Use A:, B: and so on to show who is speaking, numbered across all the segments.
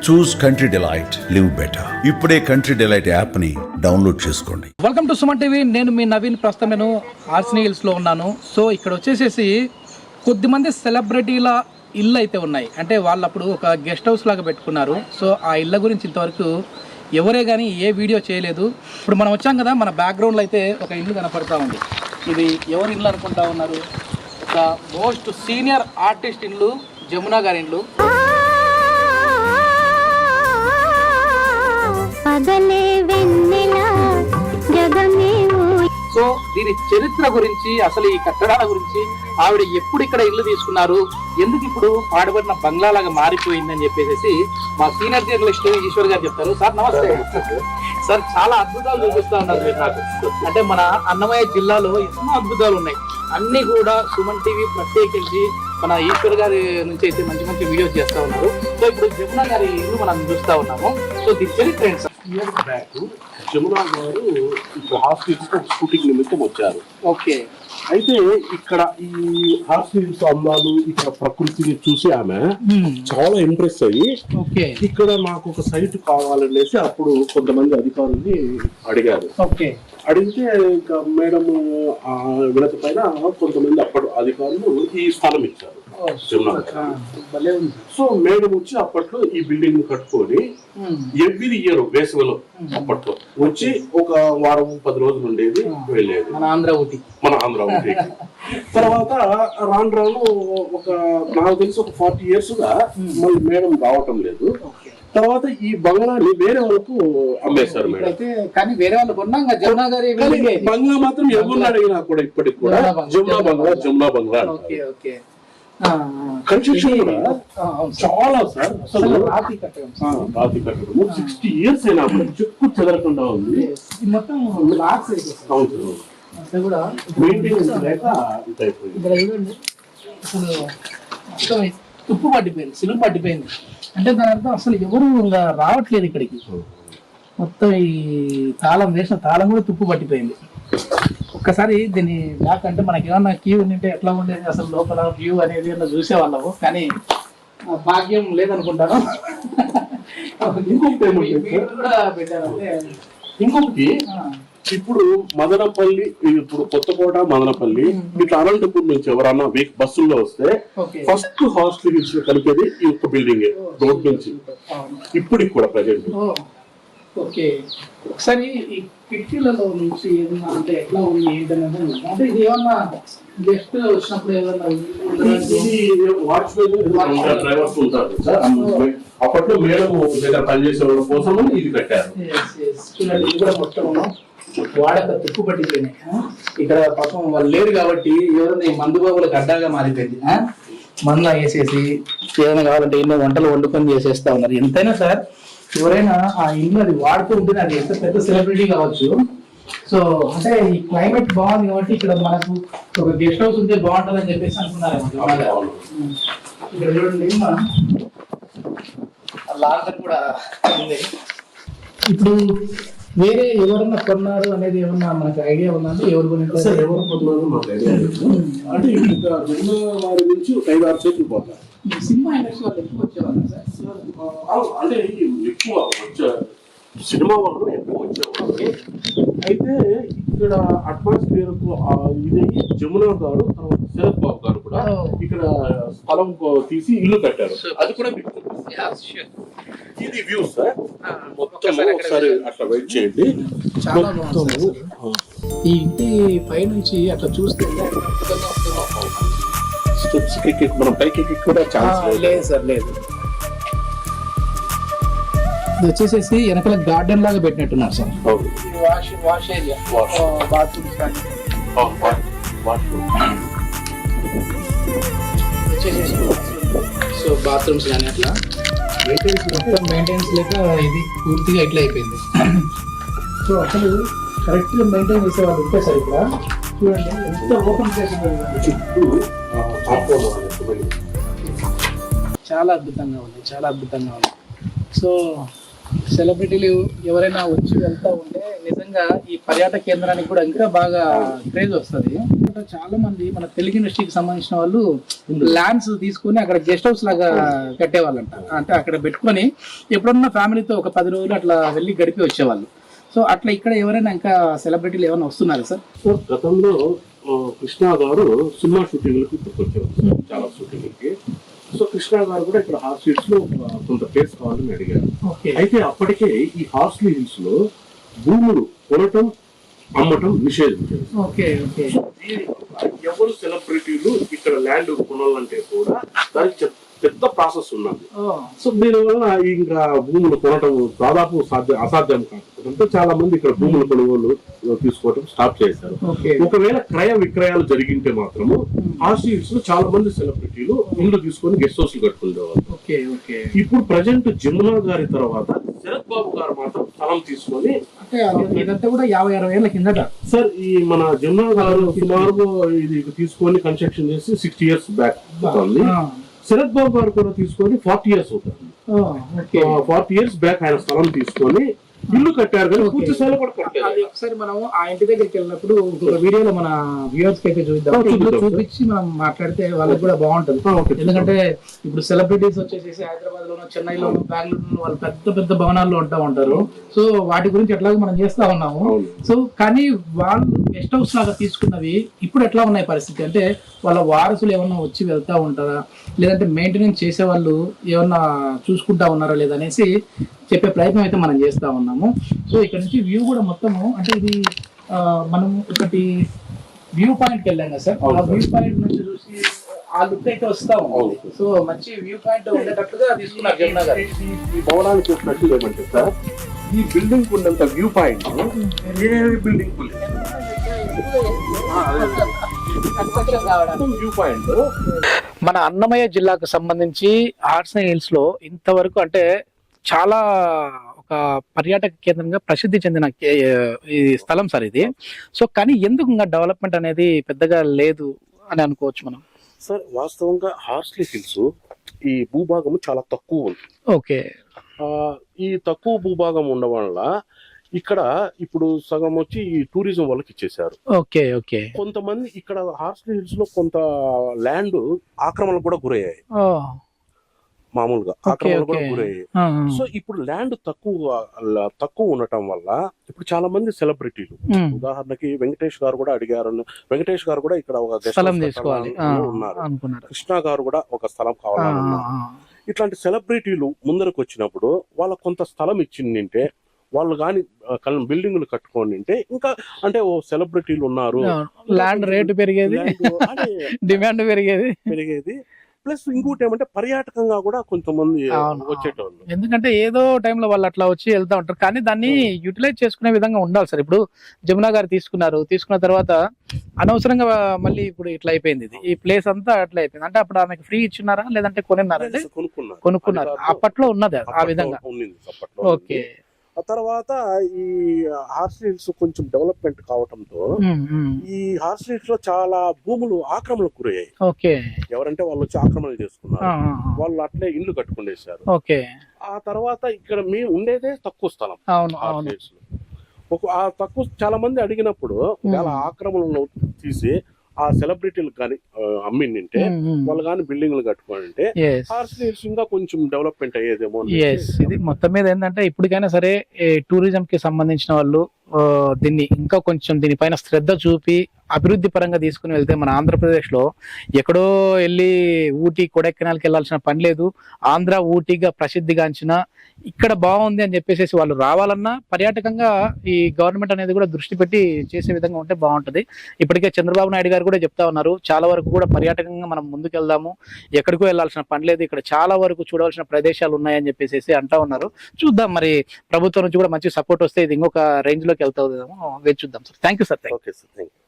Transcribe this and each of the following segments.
A: చూస్ country delight, live better. ఇప్పుడే country delight app ని download చేసుకోండి.
B: Welcome to Suman TV. నేను మీ నవీన్. ప్రస్తుతం నేను ఆర్సినీ హిల్స్ లో ఉన్నాను. సో ఇక్కడ వచ్చేసేసి కొద్దిమంది సెలబ్రిటీల ఇల్లు అయితే ఉన్నాయి. అంటే వాళ్ళు అప్పుడు ఒక గెస్ట్ హౌస్ లాగా పెట్టుకున్నారు. సో ఆ ఇళ్ళ గురించి ఇంతవరకు ఎవరే కానీ ఏ వీడియో చేయలేదు. ఇప్పుడు మనం వచ్చాం కదా, మన బ్యాక్గ్రౌండ్లో అయితే ఒక ఇల్లు కనపడతా ఉంది. ఇది ఎవరి ఇల్లు అనుకుంటా ఉన్నారు? ఒక మోస్ట్ సీనియర్ ఆర్టిస్ట్ ఇల్లు, జమునా గారి ఇల్లు. సో దీని చరిత్ర గురించి, అసలు ఈ కట్టడాల గురించి, ఆవిడ ఎప్పుడు ఇక్కడ ఇల్లు తీసుకున్నారు, ఎందుకు ఇప్పుడు పాడుబడిన బంగ్లాలాగా మారిపోయిందని చెప్పేసి మా సీనియర్ జర్నలిస్ట్ ఈశ్వర్ గారు చెప్తారు. సార్ నమస్తే. సార్ చాలా అద్భుతాలు చూపిస్తా ఉన్నారు మీరు నాకు. అంటే మన అన్నమయ్య జిల్లాలో ఎన్నో అద్భుతాలు ఉన్నాయి. అన్ని కూడా సుమన్ టీవీ ప్రత్యేకించి మన ఈశ్వర్ గారి నుంచి అయితే మంచి మంచి వీడియోస్ చేస్తా ఉన్నారు. సో ఇప్పుడు జమునా గారి ఇల్లు మనం చూస్తా ఉన్నాము. సో దీని చరిత్ర ఏంటి సార్?
C: ఇయర్స్ బ్యాక్ జమునా గారు ఇప్పుడు హాస్పిటల్స్ షూటింగ్ నిమిత్తం వచ్చారు.
B: ఓకే.
C: అయితే ఇక్కడ ఈ హాస్పిటల్స్ అందాలు, ఇక్కడ ప్రకృతిని చూసి ఆమె చాలా ఇంప్రెస్ అయ్యి ఇక్కడ నాకు ఒక సైట్ కావాలనేసి అప్పుడు కొంతమంది అధికారుల్ని అడిగారు. అడిగితే ఇంకా మేడం విడత పైన కొంతమంది అప్పటి అధికారులు ఈ స్థలం ఇచ్చారు జమునా గారు. సో మేడం వచ్చి అప్పట్లో ఈ బిల్డింగ్ కట్టుకొని ఎవ్రీ ఇయర్ వేసవిలో అప్పట్లో వచ్చి ఒక వారం 10 రోజులు ఉండేది, వెళ్ళేది మన ఆంధ్ర ఊటీ. తర్వాత రాను ఒక నాకు తెలిసి ఒక 40 years గా మళ్ళీ మేడం రావటం లేదు. తర్వాత ఈ బంగ్లాని వేరే వాళ్ళకు అమ్మేశారు మేడం.
B: కానీ వేరే వాళ్ళు
C: బంగ్లా మాత్రం ఎవరు అడిగినా కూడా ఇప్పటికి కూడా జమునా బంగ్లా కన్స్ట్రక్షన్ కూడా చాలా సార్ అసలు రాతి కట్టడం 60 years అయినా చెక్కు చెదరకుండా ఉంది.
B: తుప్పు పట్టిపోయింది, సిలువు పట్టిపోయింది. అంటే దాని అర్థం అసలు ఎవరు ఇంకా రావట్లేదు ఇక్కడికి. మొత్తం ఈ తాళం వేసిన తాళం కూడా తుప్పు పట్టిపోయింది. ఒక్కసారి దీన్ని బ్యాక్ అంటే మనకి ఏమన్నా క్యూ ఉంటే ఎట్లా ఉండేది, అసలు లోపల వ్యూ అనేది చూసేవాళ్ళము. కానీ భాగ్యం లేదనుకుంటాను.
C: ఇంకొకటి ఇప్పుడు మదనపల్లి, ఇప్పుడు కొత్తకోట మదనపల్లి ఇట్లా అనంతపూర్ నుంచి ఎవరన్నా బస్సుల్లో వస్తే ఫస్ట్ హాస్టల్స్ కలిపేది ఈ ఒక్క బిల్డింగ్ రోడ్ నుంచి ఇప్పటికి కూడా ప్రజెంట్.
B: ఓకే. ఒకసారి ఈ కిటికీలలో నుంచి ఏదన్నా అంటే ఎట్లా ఉంది ఏంటనేది, అంటే ఇది ఏమన్నా గెస్ట్ వచ్చినప్పుడు ఏదన్నా
C: వాచ్మెన్ డ్రైవర్స్ ఉంటారు సార్. అప్పట్లో మేడం దగ్గర పనిచేసే వాళ్ళ కోసం ఇది కట్టారు.
B: చూడండి, ఇది కూడా మొత్తం వాడక తుప్పు పట్టిపోయినాయి. ఇక్కడ పాపం వాళ్ళు లేరు కాబట్టి ఎవరైనా మందు బాబులకు అడ్డాగా మారిపోయింది. మందులా వేసేసి ఏదైనా కావాలంటే ఎన్నో వంటలు వండుకొని చేసేస్తా ఉన్నారు. ఎంతైనా సార్ ఎవరైనా ఆ ఇల్లు అది వాడుతూ ఉంటేనే అది ఎంత పెద్ద సెలబ్రిటీ కావచ్చు. సో అంటే ఈ క్లైమేట్ బాగుంది కాబట్టి ఇక్కడ మనకు ఒక గెస్ట్ హౌస్ ఉంటే బాగుంటుంది అని చెప్పేసి అనుకున్నారు. ఇక్కడ చూడండి, లాంఛన్ కూడా ఉంది. ఇప్పుడు వేరే ఎవరన్నా కొన్నారు అనేది ఏమన్నా మనకు ఐడియా ఉందా? ఎవరు కొన్నారు,
C: ఎవరు కొన్నారు మాకు ఐడియా లేదు. అంటే ఇంకా జమునా వారి నుంచి 5-6 చేతులు పోతారు.
B: సినిమా ఇండస్ట్రీ వాళ్ళు ఎక్కువ వచ్చేవాళ్ళు సార్.
C: అంటే ఎక్కువ వచ్చారు, సినిమా వాళ్ళు ఎక్కువ వచ్చేవాళ్ళు. అయితే ఇక్కడ అట్మాస్ఫియర్ ఇది జమునా గారు, తర్వాత శరత్ బాబు గారు కూడా ఇక్కడ స్థలం తీసి ఇల్లు కట్టారు. అది కూడా మీకు ఇది వ్యూ సార్. మొత్తం ఒకసారి అట్లా వెయిట్ చేయండి.
B: చాలా బాగుంది. ఈ ఇంటి పై నుంచి అట్లా చూస్తే
C: స్టెప్స్ ఎక్కి మనం పైకి ఎక్కి కూడా ఛాన్స్
B: లేదు సార్, లేదు. ఇది వచ్చేసేసి వెనకాల గార్డెన్ లాగా పెట్టినట్టున్నారు సార్. వాష్ ఏరియా, బాత్రూమ్స్ కానీ వచ్చేసేసి సో బాత్రూమ్స్ కానీ అట్లా మెయింటెనెన్స్ లేక ఇది పూర్తిగా ఇట్లా అయిపోయింది. సో అసలు కరెక్ట్ గా మెయింటైన్ చేసే వాళ్ళు ఉంటే సార్ ఇక్కడ చూడండి ఎంత ఓపెన్ ప్లేస్
C: చుట్టూ
B: చాలా అద్భుతంగా ఉంది, చాలా అద్భుతంగా ఉంది. సో సెలబ్రిటీలు ఎవరైనా వచ్చి వెళ్తా ఉంటే నిజంగా ఈ పర్యాటక కేంద్రానికి కూడా ఇంకా బాగా క్రేజ్ వస్తుంది. అంట చాలా మంది మన తెలుగు ఇండస్ట్రీకి సంబంధించిన వాళ్ళు ల్యాండ్స్ తీసుకొని అక్కడ గెస్ట్ హౌస్ లాగా కట్టేవాళ్ళంట. అంటే అక్కడ పెట్టుకొని ఎప్పుడన్నా ఫ్యామిలీతో ఒక 10 రోజులు అట్లా వెళ్ళి గడిపి వచ్చేవాళ్ళు. సో అట్లా ఇక్కడ ఎవరైనా ఇంకా సెలబ్రిటీలు ఏమైనా వస్తున్నారా సార్?
C: గతంలో కృష్ణ గారు సినిమా షూటింగ్లకు వచ్చేవారు చాలా షూటింగ్కి. సో కృష్ణ గారు కూడా ఇక్కడ హార్స్ హిల్స్ లో కొంత ప్లేస్ కావాలని అడిగారు. అయితే అప్పటికే ఈ హార్స్లీ హిల్స్ లో భూములు కొనటం అమ్మటం నిషేధించారు. ఎవరు సెలబ్రిటీలు ఇక్కడ ల్యాండ్ కొనాలంటే కూడా దానికి పెద్ద ప్రాసెస్ ఉన్నది. సో దీనివల్ల ఇంకా భూములు కొనటం దాదాపు అసాధ్యం కాకపోతే చాలా మంది ఇక్కడ భూములు కొనుగోలు తీసుకోవడం స్టాప్ చేశారు. ఒకవేళ క్రయ విక్రయాలు జరిగింటే మాత్రము హార్స్ హిల్స్ లో చాలా మంది సెలబ్రిటీలు ఇల్లు తీసుకొని గెస్ట్ హౌస్ కట్టుకునేవాళ్ళు. ఇప్పుడు ప్రజెంట్ జమునా గారి తర్వాత శరత్ బాబు గారు మాత్రం స్థలం తీసుకొని,
B: అంటే ఇదంతా కూడా 50-60 ఏళ్ల కిందట
C: సార్. ఈ మన జమునా గారు సుమారు ఇది తీసుకొని కన్స్ట్రక్షన్ చేసి 60 years బ్యాక్ అవుతుంది. శరత్ బాబు గారు కూడా తీసుకొని 40 years అవుతుంది. 40 years బ్యాక్ ఆయన స్థలం తీసుకొని ఇల్లు కట్టారు కానీ పూర్తి స్థాయిలో కూడా కట్టారు.
B: అది ఒకసారి మనం ఆ ఇంటి దగ్గరికి వెళ్ళినప్పుడు ఒక వీడియోలో మన వ్యూవర్స్ కి అయితే చూద్దాం, చూపించి మనం మాట్లాడితే వాళ్ళకి కూడా బాగుంటుంది. ఎందుకంటే ఇప్పుడు సెలబ్రిటీస్ వచ్చేసి హైదరాబాద్ లోనో, చెన్నైలోనో, బెంగళూరులో వాళ్ళు పెద్ద పెద్ద భవనాల్లో ఉంటారు. సో వాటి గురించి ఎట్లాగో మనం చేస్తా ఉన్నాము. సో కానీ వాళ్ళు గెస్ట్ హౌస్ లాగా తీసుకున్నవి ఇప్పుడు ఎట్లా ఉన్నాయి పరిస్థితి అంటే, వాళ్ళ వారసులు ఏమన్నా వచ్చి వెళ్తా ఉంటారా, లేదంటే మెయింటెనెన్స్ చేసే వాళ్ళు ఏమన్నా చూసుకుంటా ఉన్నారా లేదనేసి చెప్పే ప్రయత్నం అయితే మనం చేస్తా ఉన్నాము. సో ఇక్కడ నుంచి వ్యూ కూడా మొత్తము అంటే ఇది మనం ఒకటి వ్యూ పాయింట్కి వెళ్ళాం కదా సార్, ఆ వ్యూ పాయింట్ నుంచి చూసి ఆ లుక్ అయితే వస్తా ఉంది. సో మంచి వ్యూ పాయింట్ ఉండేటట్లుగా తీసుకున్నారు జమునా గారు.
C: ఈ భవనానికి వచ్చినట్టు ఏమంటే సార్, ఈ బిల్డింగ్ ఉన్నంత వ్యూ పాయింట్ ఏ బిల్డింగ్ వ్యూ పాయింట్.
B: మన అన్నమయ్య జిల్లాకు సంబంధించి హార్స్ హిల్స్ లో ఇంతవరకు అంటే చాలా ఒక పర్యాటక కేంద్రంగా ప్రసిద్ధి చెందిన ఈ స్థలం సార్ ఇది. సో కానీ ఎందుకు ఇంకా డెవలప్మెంట్ అనేది పెద్దగా లేదు అని అనుకోవచ్చు మనం
C: సార్. వాస్తవంగా హార్స్లీ హిల్స్ ఈ భూభాగం చాలా తక్కువ ఉంది.
B: ఓకే.
C: ఈ తక్కువ భూభాగం ఉండడం వల్ల ఇక్కడ ఇప్పుడు సగం వచ్చి ఈ టూరిజం వాళ్ళకి ఇచ్చేసారు.
B: Okay okay.
C: కొంతమంది ఇక్కడ హార్స్లీ హిల్స్ లో కొంత ల్యాండ్ ఆక్రమణకు కూడా గురయ్యాయి, మామూలుగా ఆక్రమణ కూడా గురయ్యాయి. సో ఇప్పుడు ల్యాండ్ తక్కువ ఉండటం వల్ల ఇప్పుడు చాలా మంది సెలబ్రిటీలు, ఉదాహరణకి వెంకటేష్ గారు కూడా అడిగారు, వెంకటేష్ గారు కూడా ఇక్కడ ఒక
B: స్థలం తీసుకోవాలి
C: ఉన్నారు, కృష్ణ గారు కూడా ఒక స్థలం కావాలని. ఇట్లాంటి సెలబ్రిటీలు ముందరకు వచ్చినప్పుడు వాళ్ళ కొంత స్థలం ఇచ్చిందంటే వాళ్ళు కానీ బిల్డింగ్లు కట్టుకోండి అంటే ఇంకా అంటే ఓ సెలబ్రిటీలు ఉన్నారు,
B: ల్యాండ్ రేటు పెరిగేది, డిమాండ్ పెరిగేది.
C: ప్లస్ ఇంకోటి ఏమంటే పర్యాటకంగా కూడా కొంతమంది వచ్చేటోళ్ళు.
B: ఎందుకంటే ఏదో టైంలో వాళ్ళు అట్లా వచ్చి వెళ్తా ఉంటారు, కానీ దాన్ని యూటిలైజ్ చేసుకునే విధంగా ఉండాలి సార్. ఇప్పుడు జమునా గారు తీసుకున్న తర్వాత అనవసరంగా మళ్ళీ ఇప్పుడు ఇట్లా అయిపోయింది. ఇది ఈ ప్లేస్ అంతా అట్లా అయిపోయింది. అంటే అప్పుడు ఆమెకి ఫ్రీ ఇచ్చినారా లేదంటే కొనుక్కున్నారు? అప్పట్లో ఉన్నది ఆ విధంగా. ఓకే.
C: ఆ తర్వాత ఈ హార్స్లీ హిల్స్ కొంచెం డెవలప్మెంట్ కావటంతో ఈ హార్స్లీ హిల్స్ లో చాలా భూములు ఆక్రమణకు గురయ్యాయి.
B: ఓకే.
C: ఎవరంటే వాళ్ళు వచ్చి ఆక్రమణ చేసుకున్నారు, వాళ్ళు అట్లే ఇల్లు కట్టుకునేసారు.
B: ఓకే.
C: ఆ తర్వాత ఇక్కడ మేము ఉండేదే తక్కువ స్థలం. ఆ తక్కువ చాలా మంది అడిగినప్పుడు చాలా ఆక్రమణలు తీసి ఆ సెలబ్రిటీలకు కానీ అమ్మింటే వాళ్ళు కానీ బిల్డింగ్లు కట్టుకోండి హార్స్లీ హిల్స్ ఇంకా కొంచెం డెవలప్మెంట్ అయ్యేదేమో.
B: ఇది మొత్తం మీద ఏంటంటే ఇప్పటికైనా సరే టూరిజం కి సంబంధించిన వాళ్ళు దీన్ని ఇంకా కొంచెం దీనిపైన శ్రద్ధ చూపి అభివృద్ధి పరంగా తీసుకుని వెళ్తే మన ఆంధ్రప్రదేశ్ లో ఎక్కడో వెళ్ళి ఊటీ కొడైకెనాల్కి వెళ్ళాల్సిన పని లేదు. ఆంధ్ర ఊటీగా ప్రసిద్ధిగాంచిన ఇక్కడ బాగుంది అని చెప్పేసి వాళ్ళు రావాలన్నా పర్యాటకంగా ఈ గవర్నమెంట్ అనేది కూడా దృష్టి పెట్టి చేసే విధంగా ఉంటే బాగుంటది. ఇప్పటికే చంద్రబాబు నాయుడు గారు కూడా చెప్తా ఉన్నారు, చాలా వరకు కూడా పర్యాటకంగా మనం ముందుకు వెళ్దాము, ఎక్కడికో వెళ్ళాల్సిన పని లేదు, ఇక్కడ చాలా వరకు చూడవలసిన ప్రదేశాలు ఉన్నాయని చెప్పేసి అంటా ఉన్నారు. చూద్దాం, మరి ప్రభుత్వం నుంచి కూడా మంచి సపోర్ట్ వస్తే ఇది ఇంకొక రేంజ్ లోకి వెళ్తామో వేచి చూద్దాం sir. Thank you sir.
C: Okay sir, thank you.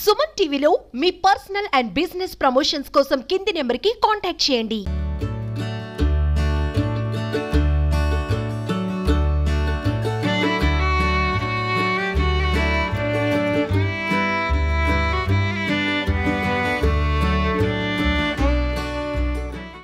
D: Suman టీవీలో మీ పర్సనల్ అండ్ బిజినెస్ ప్రమోషన్స్ కోసం కింది నెంబర్కి కాంటాక్ట్ చేయండి.